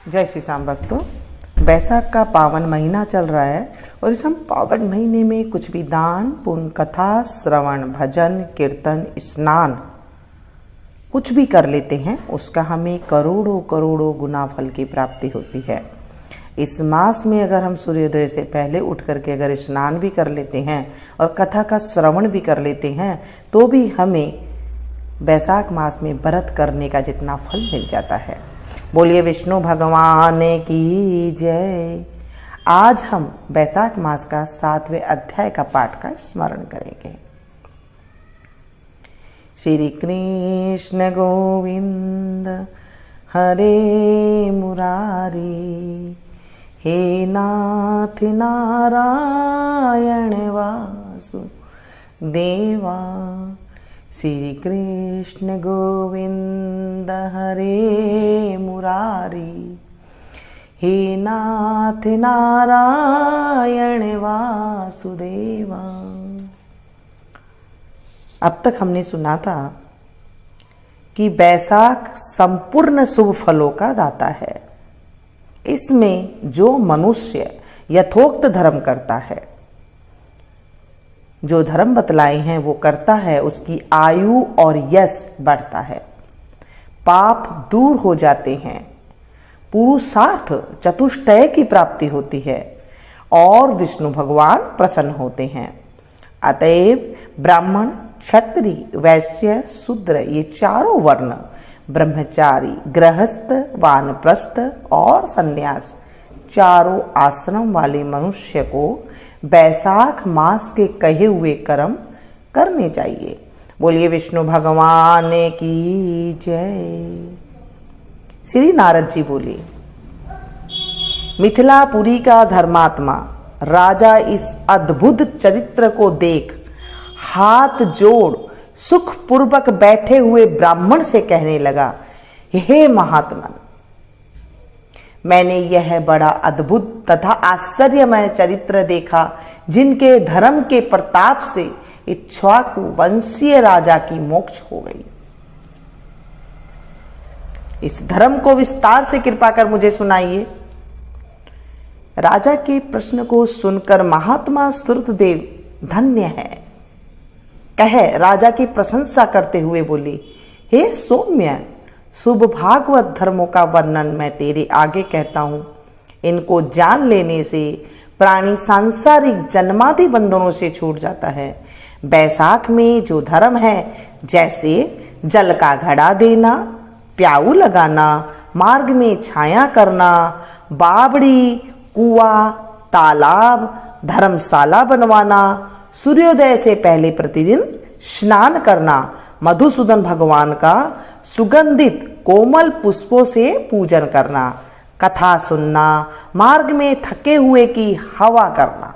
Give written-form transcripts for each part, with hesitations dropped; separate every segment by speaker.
Speaker 1: जय श्री श्याम भक्तों, बैसाख का पावन महीना चल रहा है और इस हम पावन महीने में कुछ भी दान पुण्य, कथा श्रवण, भजन, कीर्तन, स्नान कुछ भी कर लेते हैं, उसका हमें करोड़ों करोड़ों गुना फल की प्राप्ति होती है। इस मास में अगर हम सूर्योदय से पहले उठ करके अगर स्नान भी कर लेते हैं और कथा का श्रवण भी कर लेते हैं तो भी हमें बैसाख मास में व्रत करने का जितना फल मिल जाता है। बोलिए विष्णु भगवान की जय। आज हम बैसाख मास का 7वें अध्याय का पाठ का स्मरण करेंगे। श्री कृष्ण गोविंद हरे मुरारी, हे नाथ नारायण वासुदेवा। श्री कृष्ण गोविंद हरे मुरारी, हे नाथ नारायण वासुदेवा। अब तक हमने सुना था कि बैसाख संपूर्ण शुभ फलों का दाता है। इसमें जो मनुष्य यथोक्त धर्म करता है, जो धर्म बतलाए हैं वो करता है, उसकी आयु और यश बढ़ता है, पाप दूर हो जाते हैं, पुरुषार्थ चतुष्टय की प्राप्ति होती है और विष्णु भगवान प्रसन्न होते हैं। अतएव ब्राह्मण, क्षत्रिय, वैश्य, शूद्र ये चारों वर्ण, ब्रह्मचारी, गृहस्थ, वानप्रस्थ और सन्यास चारों आश्रम वाले मनुष्य को बैसाख मास के कहे हुए कर्म करने चाहिए। बोलिए विष्णु भगवान की जय। श्री नारद जी बोले, मिथिलापुरी का धर्मात्मा राजा इस अद्भुत चरित्र को देख हाथ जोड़ सुखपूर्वक बैठे हुए ब्राह्मण से कहने लगा, हे महात्मन, मैंने यह बड़ा अद्भुत तथा आश्चर्यमय चरित्र देखा जिनके धर्म के प्रताप से इक्ष्वाकु वंशीय राजा की मोक्ष हो गई। इस धर्म को विस्तार से कृपा कर मुझे सुनाइए। राजा के प्रश्न को सुनकर महात्मा श्रुतदेव धन्य है कहे राजा की प्रशंसा करते हुए बोले, हे सौम्य, शुभ भागवत धर्मों का वर्णन मैं तेरे आगे कहता हूं। इनको जान लेने से प्राणी सांसारिक जन्मादि बंधनों से छूट जाता है। बैसाख में जो धर्म है, जैसे जल का घड़ा देना, प्याऊ लगाना, मार्ग में छाया करना, बावड़ी, कुआं, तालाब, धर्मशाला बनवाना, सूर्योदय से पहले प्रतिदिन स्नान करना, मधुसूदन भगवान का सुगंधित कोमल पुष्पों से पूजन करना, कथा सुनना, मार्ग में थके हुए की हवा करना,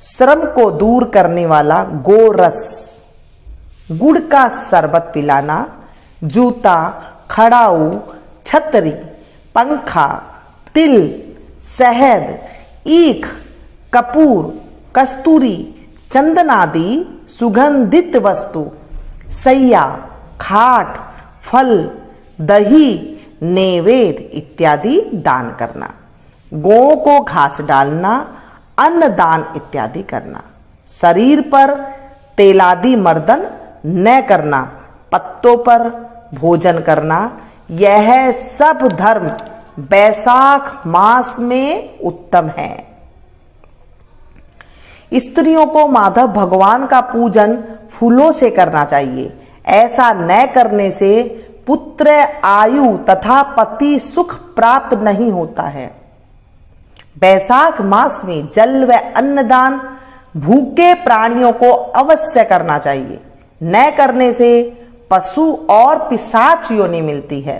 Speaker 1: श्रम को दूर करने वाला गोरस, गुड़ का शरबत पिलाना, जूता, खड़ाऊ, छतरी, पंखा, तिल, शहद, ईख, कपूर, कस्तूरी, चंदन आदि सुगंधित वस्तु, सैया, खाट, फल, दही, नैवेद्य इत्यादि दान करना, गौ को घास डालना, अन्न दान इत्यादि करना, शरीर पर तेलादि मर्दन न करना, पत्तों पर भोजन करना, यह सब धर्म बैसाख मास में उत्तम है। स्त्रियों को माधव भगवान का पूजन फूलों से करना चाहिए। ऐसा न करने से पुत्र, आयु तथा पति सुख प्राप्त नहीं होता है। बैसाख मास में जल व अन्नदान भूखे प्राणियों को अवश्य करना चाहिए। न करने से पशु और पिशाच योनि मिलती है।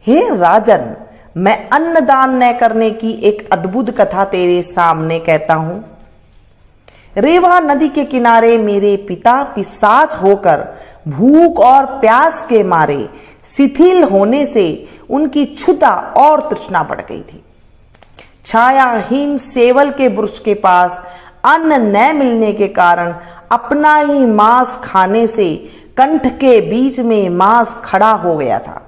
Speaker 1: हे राजन, मैं अन्नदान न करने की एक अद्भुत कथा तेरे सामने कहता हूं। रेवा नदी के किनारे मेरे पिता पिशाच होकर भूख और प्यास के मारे शिथिल होने से उनकी क्षुधा और तृष्णा बढ़ गई थी। छायाहीन सेवल के वृक्ष के पास अन्न न मिलने के कारण अपना ही मांस खाने से कंठ के बीच में मांस खड़ा हो गया था।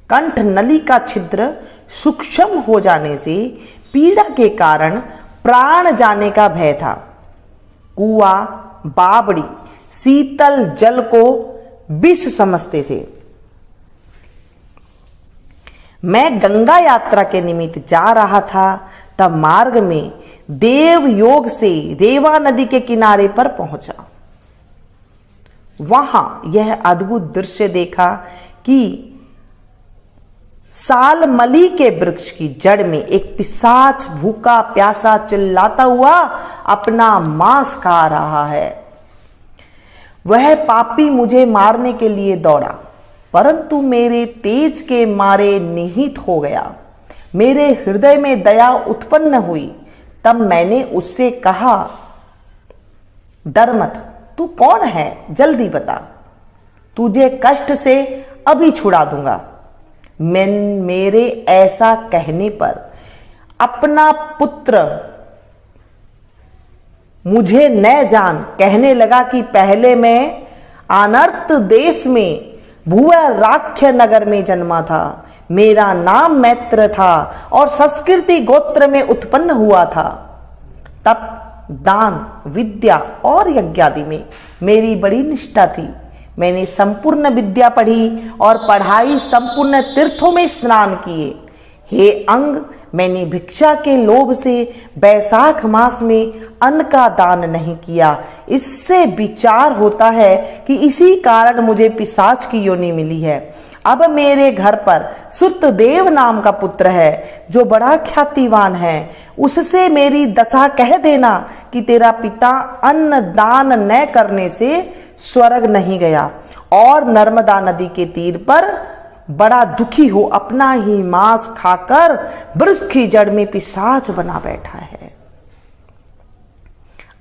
Speaker 1: कंठ नली का छिद्र सूक्ष्म हो जाने से पीड़ा के कारण प्राण जाने का भय था। कुआ, बावड़ी शीतल जल को विष समझते थे। मैं गंगा यात्रा के निमित्त जा रहा था, तब मार्ग में देव योग से रेवा नदी के किनारे पर पहुंचा। वहां यह अद्भुत दृश्य देखा कि सालमली के वृक्ष की जड़ में एक पिशाच भूखा प्यासा चिल्लाता हुआ अपना मांस खा रहा है। वह पापी मुझे मारने के लिए दौड़ा, परंतु मेरे तेज के मारे निहित हो गया। मेरे हृदय में दया उत्पन्न हुई। तब मैंने उससे कहा, डर मत, तू कौन है, जल्दी बता, तुझे कष्ट से अभी छुड़ा दूंगा। मेरे ऐसा कहने पर अपना पुत्र मुझे न जान कहने लगा कि पहले मैं अनर्त देश में भुवराख्य नगर में जन्मा था। मेरा नाम मैत्र था और संस्कृति गोत्र में उत्पन्न हुआ था। तप, दान, विद्या और यज्ञादि में मेरी बड़ी निष्ठा थी। मैंने संपूर्ण विद्या पढ़ी और पढ़ाई संपूर्ण तीर्थों में स्नान किए। हे अंग, मैंने भिक्षा के लोभ से बैसाख मास में अन्न का दान नहीं किया। इससे विचार होता है कि इसी कारण मुझे पिशाच की योनि मिली है। अब मेरे घर पर सुतदेव नाम का पुत्र है जो बड़ा ख्यातिवान है। उससे मेरी दशा कह देना कि तेरा पिता अन्न दान न करने से स्वर्ग नहीं गया और नर्मदा नदी के तीर पर बड़ा दुखी हो अपना ही मांस खाकर वृक्ष की जड़ में पिशाच बना बैठा है।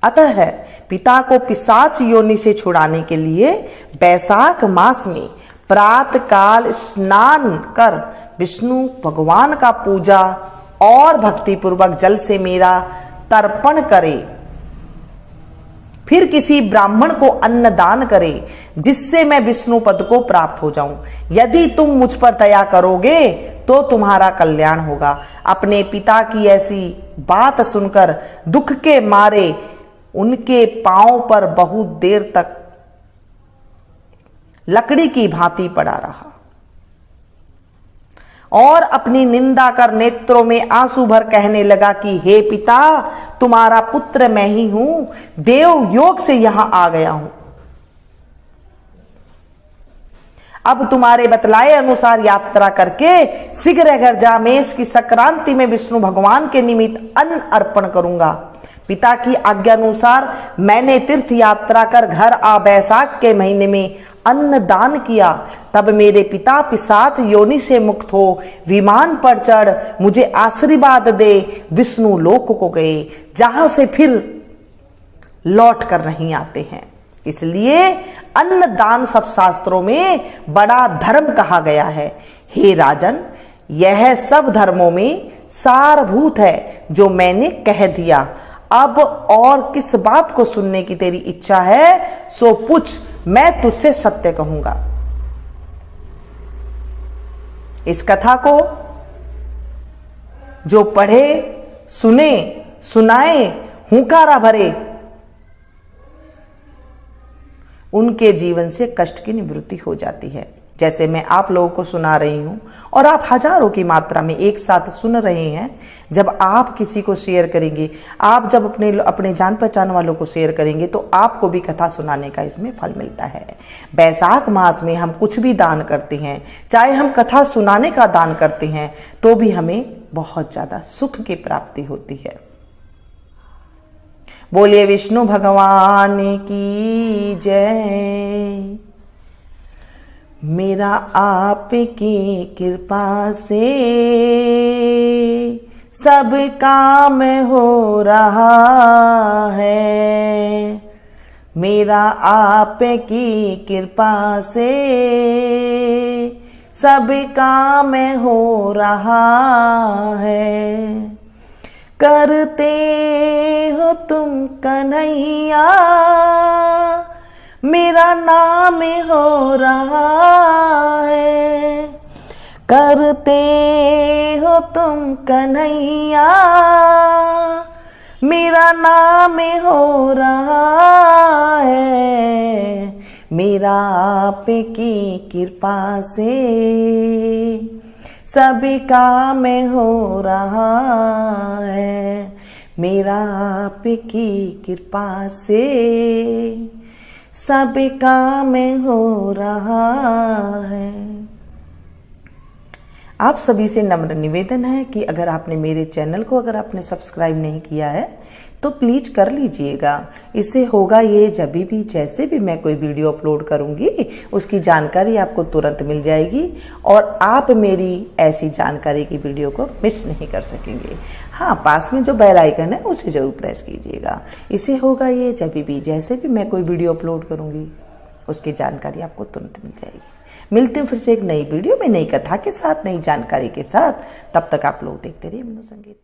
Speaker 1: अतः पिता को पिशाच योनि से छुड़ाने के लिए बैसाख मास में प्रातः काल स्नान कर विष्णु भगवान का पूजा और भक्ति पूर्वक जल से मेरा तर्पण करे, फिर किसी ब्राह्मण को अन्न दान करे, जिससे मैं विष्णु पद को प्राप्त हो जाऊं। यदि तुम मुझ पर दया करोगे तो तुम्हारा कल्याण होगा। अपने पिता की ऐसी बात सुनकर दुख के मारे उनके पांव पर बहुत देर तक लकड़ी की भांति पड़ा रहा और अपनी निंदा कर नेत्रों में आंसू भर कहने लगा कि हे पिता, तुम्हारा पुत्र मैं ही हूं, देव योग से यहां आ गया हूं। अब तुम्हारे बतलाए अनुसार यात्रा करके शीघ्र घर जा मेष की संक्रांति में विष्णु भगवान के निमित्त अन्न अर्पण करूंगा। पिता की आज्ञा अनुसार मैंने तीर्थ यात्रा कर घर आ बैसाख के महीने में अन्न दान किया। तब मेरे पिता पिशाच योनि से मुक्त हो विमान पर चढ़ मुझे आशीर्वाद दे विष्णु लोक को गए, जहां से फिर लौट कर नहीं आते हैं। इसलिए अन्न दान सब शास्त्रों में बड़ा धर्म कहा गया है। हे राजन, यह सब धर्मों में सारभूत है जो मैंने कह दिया। अब और किस बात को सुनने की तेरी इच्छा है सो पूछ, मैं तुझसे सत्य कहूंगा। इस कथा को जो पढ़े, सुने, सुनाए, हुंकारा भरे, उनके जीवन से कष्ट की निवृत्ति हो जाती है। जैसे मैं आप लोगों को सुना रही हूं और आप हजारों की मात्रा में एक साथ सुन रहे हैं। जब आप किसी को शेयर करेंगे, आप जब अपने जान पहचान वालों को शेयर करेंगे तो आपको भी कथा सुनाने का इसमें फल मिलता है। बैसाख मास में हम कुछ भी दान करते हैं, चाहे हम कथा सुनाने का दान करते हैं, तो भी हमें बहुत ज्यादा सुख की प्राप्ति होती है। बोलिए विष्णु भगवान की जय। मेरा आपकी कृपा से सब काम हो रहा है। मेरा आपकी कृपा से सब काम हो रहा है। करते हो तुम कन्हैया, मेरा नाम हो रहा है। करते हो तुम कन्हैया, मेरा नाम हो रहा है, मेरा आपकी कृपा से सभी काम हो रहा है, मेरा आपकी कृपा से सभी काम हो रहा है। आप सभी से नम्र निवेदन है कि अगर आपने मेरे चैनल को सब्सक्राइब नहीं किया है तो प्लीज़ कर लीजिएगा। इससे होगा ये, जब भी जैसे भी मैं कोई वीडियो अपलोड करूँगी उसकी जानकारी आपको तुरंत मिल जाएगी और आप मेरी ऐसी जानकारी की वीडियो को मिस नहीं कर सकेंगे। हाँ, पास में जो बेल आइकन है उसे ज़रूर प्रेस कीजिएगा। इससे होगा ये, जब भी जैसे भी मैं कोई वीडियो अपलोड करूँगी उसकी जानकारी आपको तुरंत मिल जाएगी। मिलते हैं फिर से एक नई वीडियो में, नई कथा के साथ, नई जानकारी के साथ। तब तक आप लोग देखते रहिए मनोसंगीत।